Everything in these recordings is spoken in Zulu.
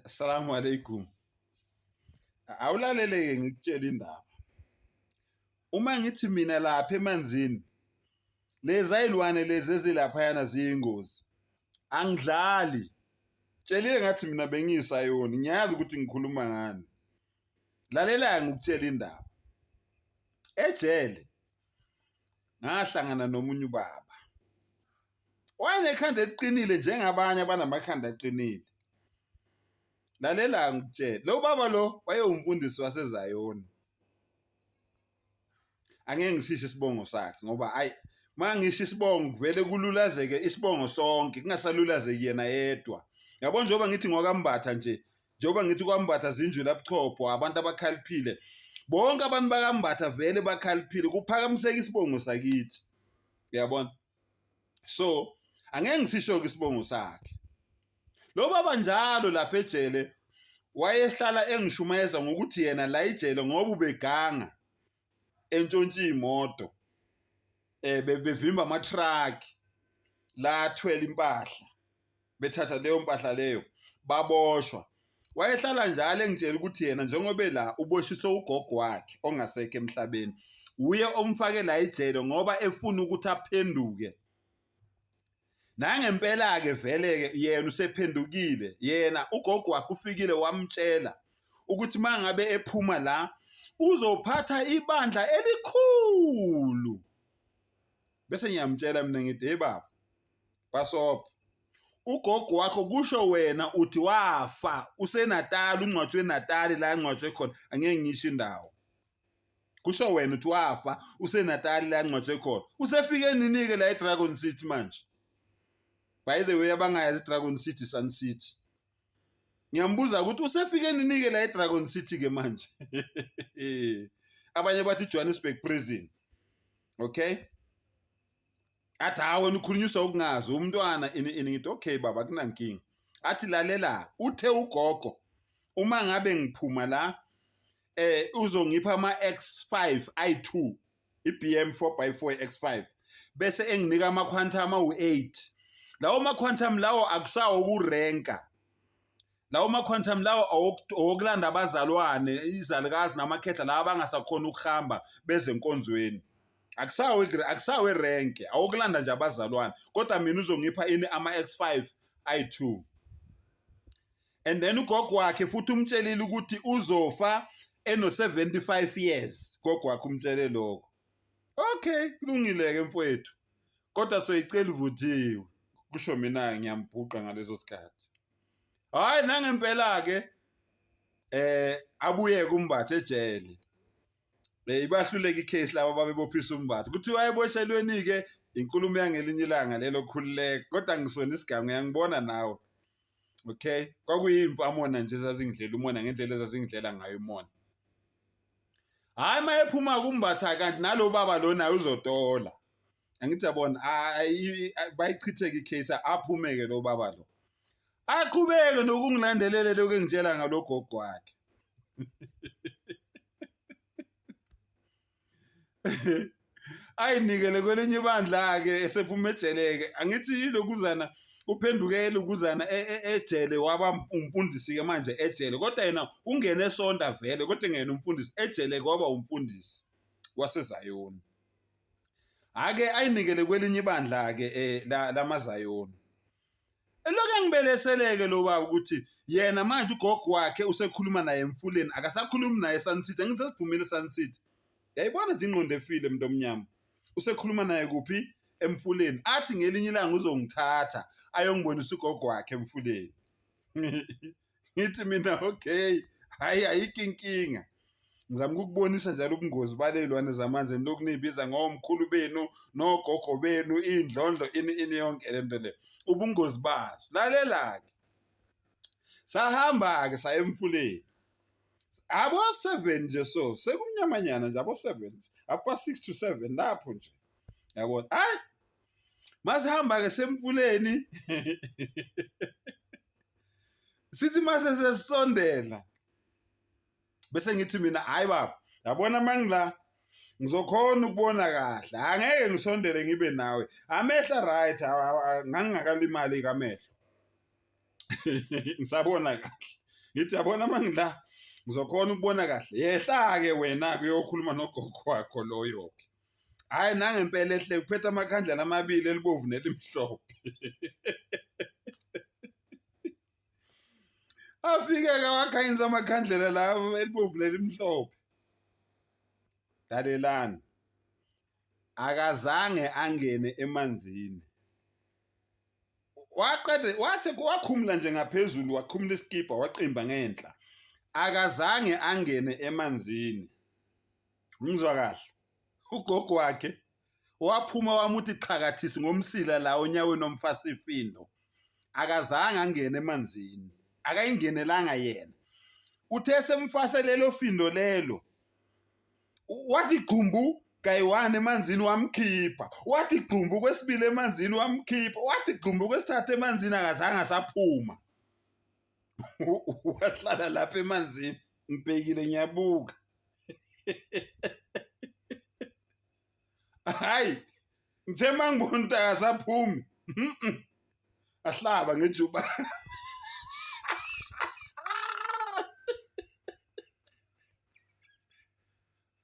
Assalamu alaikum. Awulalele-ke ngikutshela indaba. Uma ngithi mina lapha emanzini, lezi ayilwane lezi ezilaphayana ziyingozi. Angidlali. Tshelile ngathi mina bengiyisayoni, ngiyazi ukuthi ngikhuluma ngani. Lalela ngikutshela indaba. Ejele ngahlangana nomunye ubaba. Wayenekhanda eliqinile njengabanye abanamakhanda aqinile. Lalela ngikutshela, lo baba lo wayewumfundisi waseZayoni. Angeke ngisisho isibongo sakhe ngoba mangisho isibongo vele kululazeke isibongo sonke kungasalulazeki yena yedwa. Yabona njengoba ngithi ngokambatha nje, njengoba ngithi kwambatha zinjula buchopho abantu abakhaliphile. Bonke abantu bakambatha vele bakhaliphile kuphakamiseka isibongo sakithi. Uyabona? So, angeke ngisisho isibongo sakhe. Lo baba njalo lapha ejele wayehlala engishumayeza ngokuthi yena la ejele ngoba ubeganga entshontshe imoto bevimba ama-truck la athwele impahla bethatha leyo mpahla leyo baboshwa. Wayehlala njalo engitshela ukuthi yena njengoba la uboshiswe ugogo wakhe ongasekho emhlabeni uye omfake la ejele ngoba efuna ukuthi aphenduke. Nangempela ke vele ke yena usephendukile. Yena ugogo wakhe ufikile wamtshela ukuthi mangabe ephuma la uzophatha ibandla elikhulu. Bese ngiyamtshela mina ngithi hey baba Basopho, ugogo wakho kusho wena uthi wafa useNatal, ungcwatshwe eNatal la angcwatshwe khona, angeke ngisho indawo. Kusho wena uthi wafa useNatal la angcwatshwe khona. Usefike nini ke la eDragon City manje? By the way abangayazi iDragon City Sun City. Ngiyambuza ukuthi usefike nini ke la eDragon City ke manje? Abanye bathi Johannesburg prison. Okay? Athi wena ukhulunyiswa ukungazi umntwana ngithi okay baba kunankinga. Athi lalela uthe ugogo uma ngabe ngiphuma la uzongipha ama X5 i2 iBM 4x4 X5 bese enginika ama quantum awu8. Lawo ma quantum lawo akusawo ukurenka. Lawo ma quantum lawo okulanda abazalwane izalukazi namakhehla laba abangasakhona ukuhamba bezenkonzweni. Akusawe rank, awukulanda nje abazalwane. Kodwa mina uzongipha ini ama X5 i2. And then ugogo wakhe futhi umtshelile ukuthi uzofa eno75 years. Gogo wakhe umtshele lokho. Okay, kulungile ke mfowethu. Kodwa soyicela uvuthiwe. Kusho mina ngiyambhuqa ngalezo sikhathi. Hayi nangempela ke abuye kumbatha ejele. Ibahluleka icase laba babebophisa umbatho. Kuthi wayeboshelweni ke inkulumo yangelinye ilanga lelo khululeka. Kodwa ngisona isigamu ngiyangibona nawe. Okay? Kwakuyimfamona nje zazingidlela umona ngendlela ezazingidlela ngayo umona. Hayi mayephuma kumbatha kanti nalo baba lo naye uzotola. Angithi yabona bayichitheke icase aphumeke lo baba lo. Aqhubeke nokungilandelela lokho engitshela ngalogogo wakhe. Ayinikele kwelinye ibandla ke esephuma ejeleke. Angithi yilokuzana uphendukele ukuzana ejele waba umfundisi ke manje ejele. Kodwa yena ungene esonda vele kodwa ngene umfundisi ejele kwaba umfundisi waseZayoni. Ake ayinikele kwelinye ibandla ke lamaZayoni. Lokho ngibeleseleke lo baba ukuthi yena manje ugogo wakhe usekhuluma naye emfuleni akasakhulumi naye eSun City. Angithi siphumile eSun City. Yayibona nje ingqondo efile umuntu omnyama. Usekhuluma naye kuphi? Emfuleni. Athi ngelinye ilanga uzongithatha ayongibonisa ugogo wakhe emfuleni. Ngithi mina okay, hayi ayikho. Ngizama ukubonisa njalo ubungozi balelwane zamanzi lokunibiza ngomkhulu benu nogogo benu indlondlo ini yonke lento le. Ubungozi bathi. Lalela ke. Sahamba ke saya emfuleni. Abo 7 nje so sekumnyamanyana nje abo 7 apa 6 to 7 lapho nje yabona hayi masihamba ke semfuleni sithi mase sesondela bese ngithi mina hayi baba yabona mangila ngizokhona ukubona kahle angeke ngisondele ngibe nawe amehla right ngangakalimali kamehlo ngisabona kahle ngithi yabona mangila ngizokhona ukubona kahle yehla ke wena kuyokhuluma nogogo wakho loyo ke hayi nangempela ehle kuphethe amakhandlela amabili elibomvu nelimhlophe afike ke wakhanyisa amakhandlela lawo elibomvu nelimhlophe dalelani akazange angene emanzini wathi wakhumula nje ngaphezulu wakhumula iskipa waqimba ngenhla akazange angene emanzini ngizwa kahle ugogo wakhe waphuma wamuthi qhakathisi ngomsila la onyaweni nomfasifindo akazange angene emanzini akayingenelanga yena uthe semfase lelo findo lelo wathi gqumbu kayi-1 emanzini wamkhipha wathi gqumbu kwesibili emanzini wamkhipha wathi gqumbu kwesithathu emanzini akazange asaphuma wahlala lapha emanzini ngibhekile ngiyabuka hayi ngithe mangibona ukuthi akasaphumi ahlaba ngejuba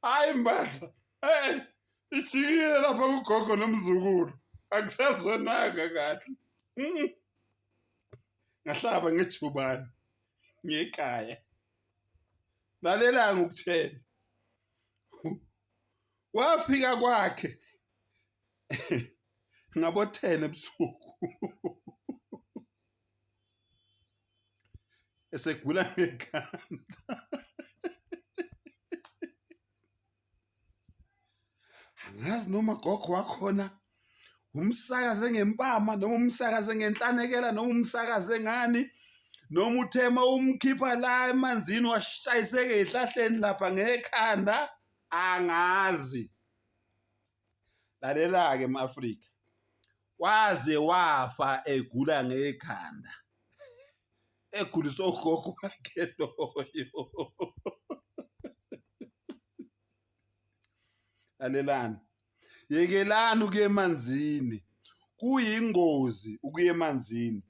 hayi mbatha ijikile lapha kugogo nomzukulu akusazwonanga kahle ngahlaba ngejubane ngekhaya lalela ngokutshela wafika kwakhe ngabo 10 ebusuku esegula ngekhanda angazi noma gogo wakhona umsakaze ngempama noma umsakaze ngenhlanekela noma umsakaze ngani noma uthema umkhipha la emanzini washayiseke ehlahleni lapha ngekhanda angazi lalela ke eMafrika waze wafa egula ngekhanda eguliswa ugogo wakhe loyo lalelani yekelani ukuye emanzini kuyingozi ukuye emanzini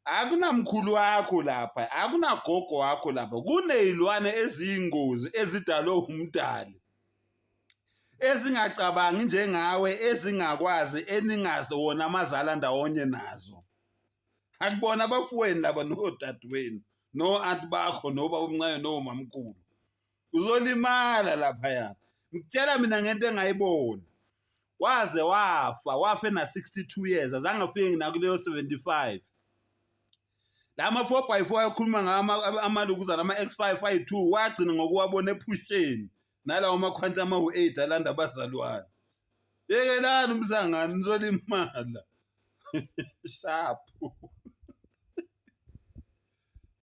akunamkhulu wakho lapha akunagogo wakho lapha kunezilwane eziyingozi ezidalwe umdali ezingacabangi njengawe ezingakwazi eningazi wona amazala ndawonye nazo akubona abafuweni laba nodadewenu no aunt bakho noba umncane no mamkhulu uzolimala lapha yana ngitshela mina ngento engayibona waze wafa na 62 years azange afike nakuleyo 75 lama 4x4 ayakhuluma ngama amalukuzana ama X552 wagcina ngokuwabona ephusheni nalawo makhwanta ama8 alanda abazalwane yekelani umsangani nizolimala sharp